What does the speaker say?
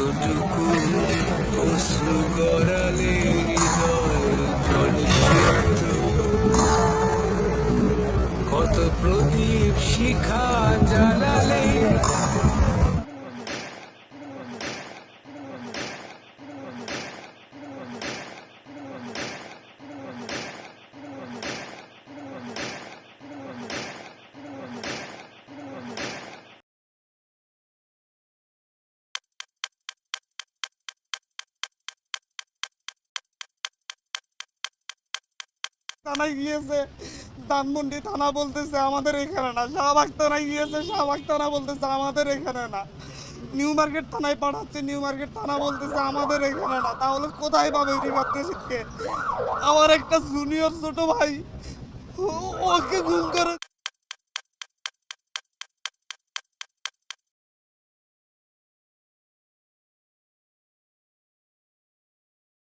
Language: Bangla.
কতটুকু অশ্রু গড়ালে হৃদয় জলে সিক্ত, কত প্রদীপ শিখা জ্বালালে। থানায় গিয়েছে, ধানমন্ডি থানা বলতেছে আমাদের এখানে না, শাহবাগ থানায় গিয়েছে, শাহবাগ থানা বলতেছে আমাদের এখানে না, নিউ মার্কেট থানায় পাঠাচ্ছে, নিউ মার্কেট থানা বলতেছে আমাদের এখানে না। তাহলে কোথায় পাবে রিভাবকে? আমার একটা জুনিয়র ছোট ভাই, ওকে গুম করে